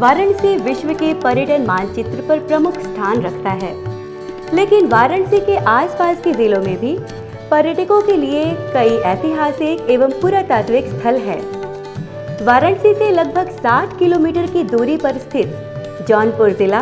वाराणसी विश्व के पर्यटन मानचित्र पर प्रमुख स्थान रखता है। लेकिन वाराणसी के आसपास के जिलों में भी पर्यटकों के लिए कई ऐतिहासिक एवं पुरातात्विक स्थल है। वाराणसी से लगभग 60 किलोमीटर की दूरी पर स्थित जौनपुर जिला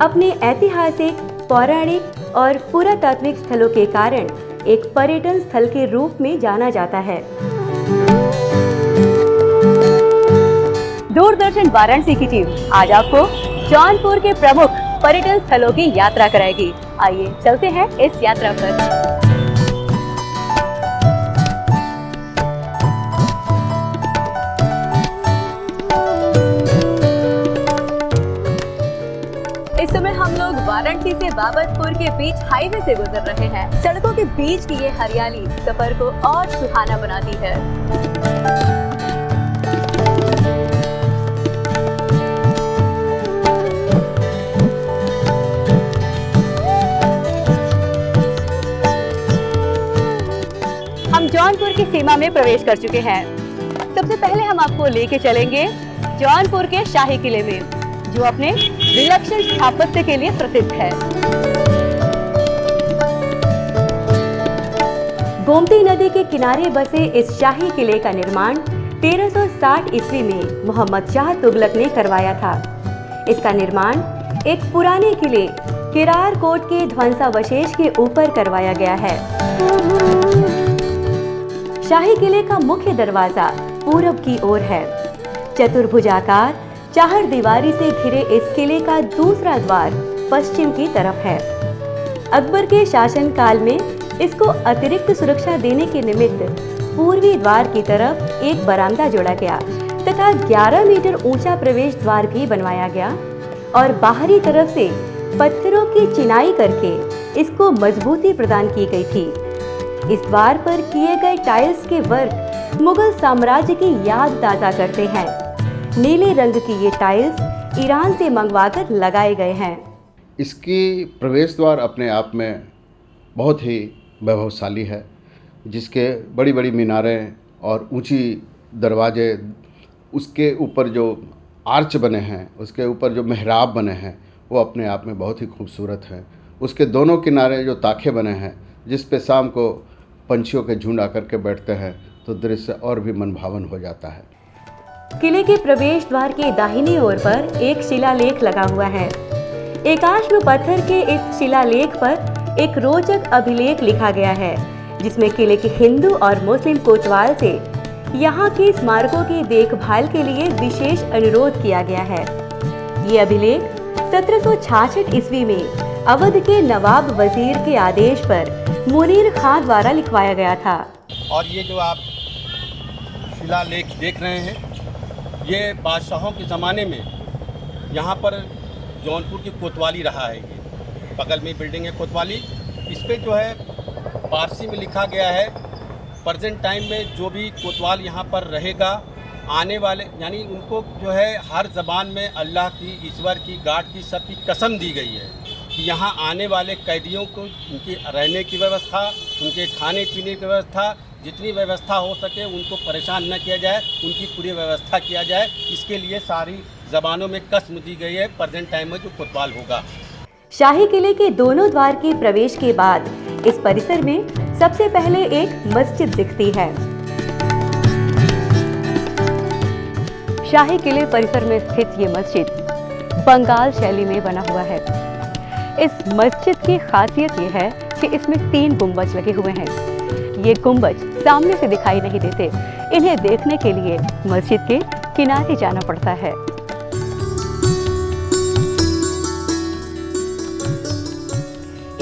अपने ऐतिहासिक, पौराणिक और पुरातात्विक स्थलों के कारण एक पर्यटन स्थल के रूप में जाना जाता है। दूरदर्शन वाराणसी की टीम आज आपको जौनपुर के प्रमुख पर्यटन स्थलों की यात्रा कराएगी। आइए चलते हैं इस यात्रा पर। इस समय हम लोग वाराणसी से बाबतपुर के बीच हाईवे से गुजर रहे हैं। सड़कों के बीच की ये हरियाली सफर को और सुहाना बनाती है। हम जौनपुर की सीमा में प्रवेश कर चुके हैं। सबसे पहले हम आपको लेके चलेंगे जौनपुर के शाही किले में, जो अपने विलक्षण स्थापत्य के लिए प्रसिद्ध है। गोमती नदी के किनारे बसे इस शाही किले का निर्माण 1360 ईस्वी में मोहम्मद शाह तुगलक ने करवाया था। इसका निर्माण एक पुराने किले किरार कोट के ध्वंसावशेष के ऊपर करवाया गया है। शाही किले का मुख्य दरवाजा पूरब की ओर है। चतुर्भुजाकार चार दीवारी से घिरे इस किले का दूसरा द्वार पश्चिम की तरफ है। अकबर के शासनकाल में इसको अतिरिक्त सुरक्षा देने के निमित्त पूर्वी द्वार की तरफ एक बरामदा जोड़ा गया तथा 11 मीटर ऊंचा प्रवेश द्वार भी बनवाया गया और बाहरी तरफ से पत्थरों की चिनाई करके इसको मजबूती प्रदान की गई थी। इस द्वार पर किए गए टाइल्स के वर्क मुगल साम्राज्य की याद ताजा करते हैं। नीले रंग की ये टाइल्स ईरान से मंगवाकर लगाए गए हैं। इसकी प्रवेश द्वार अपने आप में बहुत ही वैभवशाली है, जिसके बड़ी बड़ी मीनारें और ऊंची दरवाजे, उसके ऊपर जो आर्च बने हैं, उसके ऊपर जो मेहराब बने हैं, वो अपने आप में बहुत ही खूबसूरत हैं। उसके दोनों किनारे जो ताखे बने हैं, जिस पे शाम को पंछियों के झुंड आकर के बैठते हैं, तो दृश्य और भी मनभावन हो जाता है। किले के प्रवेश द्वार के दाहिनी ओर पर एक शिलालेख लगा हुआ है। एकाश्म पत्थर के इस शिलालेख पर एक रोचक अभिलेख लिखा गया है, जिसमें किले के हिंदू और मुस्लिम कोतवाल से यहाँ के स्मारकों की देखभाल के लिए विशेष अनुरोध किया गया है। ये अभिलेख 1766 ईस्वी में अवध के नवाब वजीर के आदेश पर मुनीर खां द्वारा लिखवाया गया था। और ये जो आप शिलालेख देख रहे हैं, ये बादशाहों के ज़माने में यहाँ पर जौनपुर की कोतवाली रहा है। ये बगल में बिल्डिंग है कोतवाली। इस पे जो है फारसी में लिखा गया है, प्रेजेंट टाइम में जो भी कोतवाल यहाँ पर रहेगा, आने वाले, यानी उनको जो है हर ज़बान में अल्लाह की, ईश्वर की, गॉड की, सबकी कसम दी गई है कि यहाँ आने वाले कैदियों को उनकी रहने की व्यवस्था, उनके खाने पीने की व्यवस्था, जितनी व्यवस्था हो सके उनको परेशान न किया जाए, उनकी पूरी व्यवस्था किया जाए। इसके लिए सारी ज़बानों में कसम दी गई है प्रेजेंट टाइम में जो कोतवाल होगा। शाही किले के दोनों द्वार के प्रवेश के बाद इस परिसर में सबसे पहले एक मस्जिद दिखती है। शाही किले परिसर में स्थित ये मस्जिद बंगाल शैली में बना हुआ है। इस मस्जिद की खासियत ये है कि इसमें 3 गुंबज लगे हुए हैं। ये गुंबज सामने से दिखाई नहीं देते, इन्हें देखने के लिए मस्जिद के किनारे जाना पड़ता है।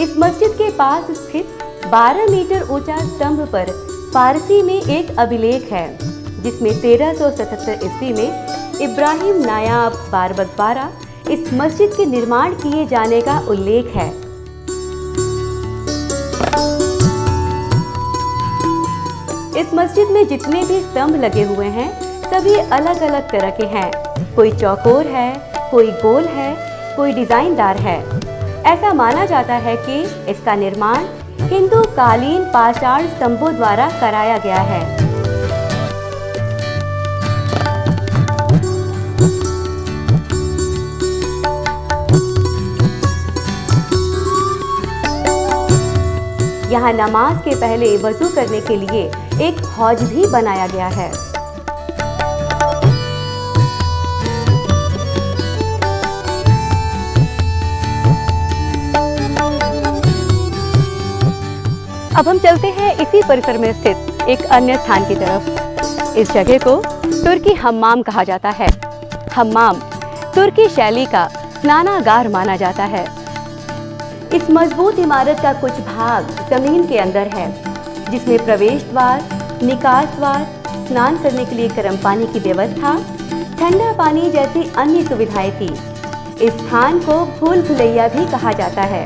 इस मस्जिद के पास स्थित 12 मीटर ऊंचा स्तंभ पर फारसी में एक अभिलेख है, जिसमें 1377 ईस्वी में इब्राहिम नायाब बारबक द्वारा इस मस्जिद के निर्माण किए जाने का उल्लेख है। इस मस्जिद में जितने भी स्तंभ लगे हुए हैं, सभी अलग अलग तरह के हैं। कोई चौकोर है, कोई गोल है, कोई डिजाइनदार है। ऐसा माना जाता है कि इसका निर्माण हिंदू कालीन पाषाण स्तंभों द्वारा कराया गया है। यहाँ नमाज के पहले वजू करने के लिए एक हौज भी बनाया गया है। अब हम चलते हैं इसी परिसर में स्थित एक अन्य स्थान की तरफ। इस जगह को तुर्की हम्माम कहा जाता है। हम्माम तुर्की शैली का स्नानागार माना जाता है। इस मजबूत इमारत का कुछ भाग जमीन के अंदर है, जिसमें प्रवेश द्वार, निकास द्वार, स्नान करने के लिए गर्म पानी की व्यवस्था, ठंडा पानी जैसी अन्य सुविधाएं थी। इस स्थान को भूल भुलैया भी कहा जाता है।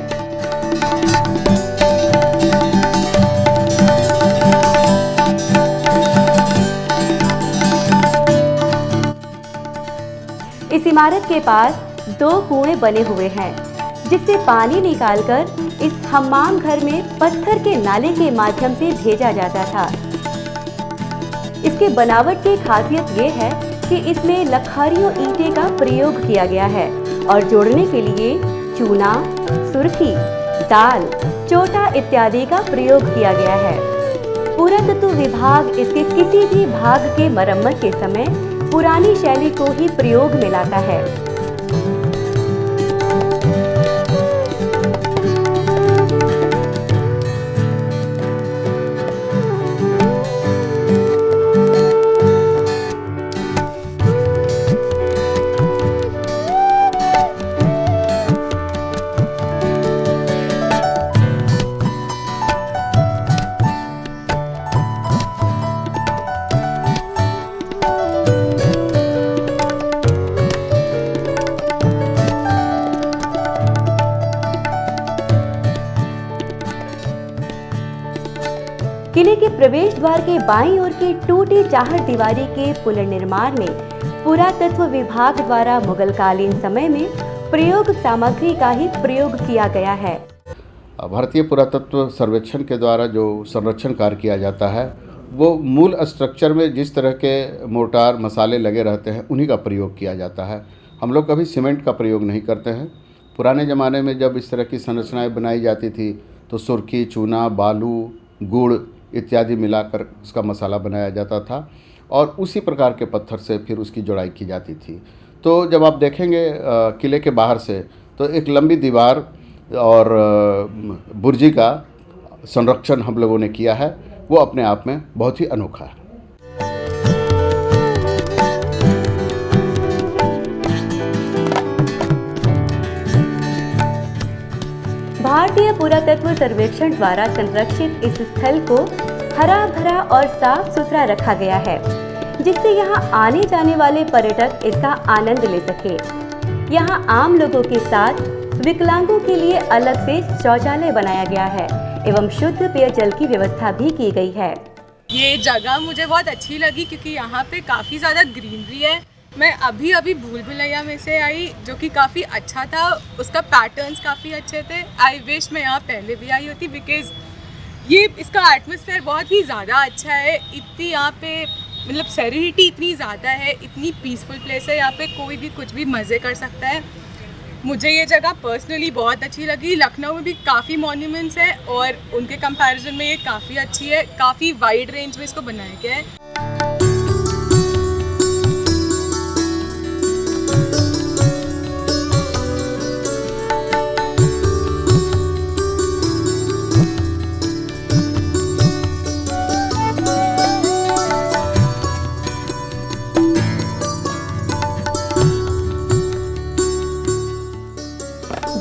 इस इमारत के पास 2 कुएं बने हुए हैं, जिससे पानी निकालकर इस हम्माम घर में पत्थर के नाले के माध्यम से भेजा जाता था। इसके बनावट की खासियत ये है कि इसमें लखारियों ईंटें का प्रयोग किया गया है और जोड़ने के लिए चूना, सुर्खी, दाल, चोटा इत्यादि का प्रयोग किया गया है। पुरातत्व विभाग इसके किसी भी भाग के मरम्मत के समय पुरानी शैली को ही प्रयोग में लाता है। किले के प्रवेश द्वार के बाईं ओर की टूटी चाहर दीवारी के पुनर्निर्माण में पुरातत्व विभाग द्वारा मुगलकालीन समय में प्रयोग सामग्री का ही प्रयोग किया गया है। भारतीय पुरातत्व सर्वेक्षण के द्वारा जो संरक्षण कार्य किया जाता है, वो मूल स्ट्रक्चर में जिस तरह के मोर्टार मसाले लगे रहते हैं उन्हीं का प्रयोग किया जाता है। हम लोग कभी सीमेंट का प्रयोग नहीं करते हैं। पुराने ज़माने में जब इस तरह की संरचनाएं बनाई जाती थी तो सुर्खी, चूना, बालू, गुड़ इत्यादि मिलाकर उसका मसाला बनाया जाता था और उसी प्रकार के पत्थर से फिर उसकी जोड़ाई की जाती थी। तो जब आप देखेंगे किले के बाहर से तो एक लंबी दीवार और बुर्जी का संरक्षण हम लोगों ने किया है, वो अपने आप में बहुत ही अनोखा है। भारतीय पुरातत्व सर्वेक्षण द्वारा संरक्षित इस स्थल को हरा भरा और साफ सुथरा रखा गया है, जिससे यहाँ आने जाने वाले पर्यटक इसका आनंद ले सके। यहाँ आम लोगों के साथ विकलांगों के लिए अलग से शौचालय बनाया गया है एवं शुद्ध पेयजल की व्यवस्था भी की गई है। ये जगह मुझे बहुत अच्छी लगी क्योंकि यहाँ पे काफ़ी ज़्यादा ग्रीनरी है। मैं अभी भूल भुलैया में से आई, जो कि काफ़ी अच्छा था। उसका पैटर्न्स काफ़ी अच्छे थे। आई विश मैं यहाँ पहले भी आई होती, बिकॉज़ ये इसका एटमॉस्फेयर बहुत ही ज़्यादा अच्छा है। इतनी यहाँ पे मतलब सेरेनिटी इतनी ज़्यादा है, इतनी पीसफुल प्लेस है। यहाँ पे कोई भी कुछ भी मज़े कर सकता है। मुझे ये जगह पर्सनली बहुत अच्छी लगी। लखनऊ में भी काफ़ी मॉन्यूमेंट्स हैं और उनके कंपैरिजन में ये काफ़ी अच्छी है। काफ़ी वाइड रेंज में इसको बनाया गया है।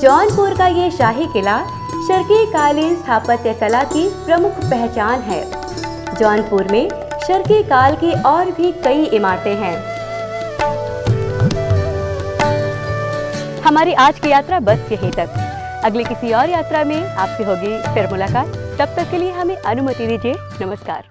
जौनपुर का ये शाही किला शर्की कालीन स्थापत्य कला की प्रमुख पहचान है। जौनपुर में शर्की काल की और भी कई इमारतें हैं। हमारी आज की यात्रा बस यहीं तक। अगली किसी और यात्रा में आपसे होगी फिर मुलाकात। तब तक के लिए हमें अनुमति दीजिए। नमस्कार।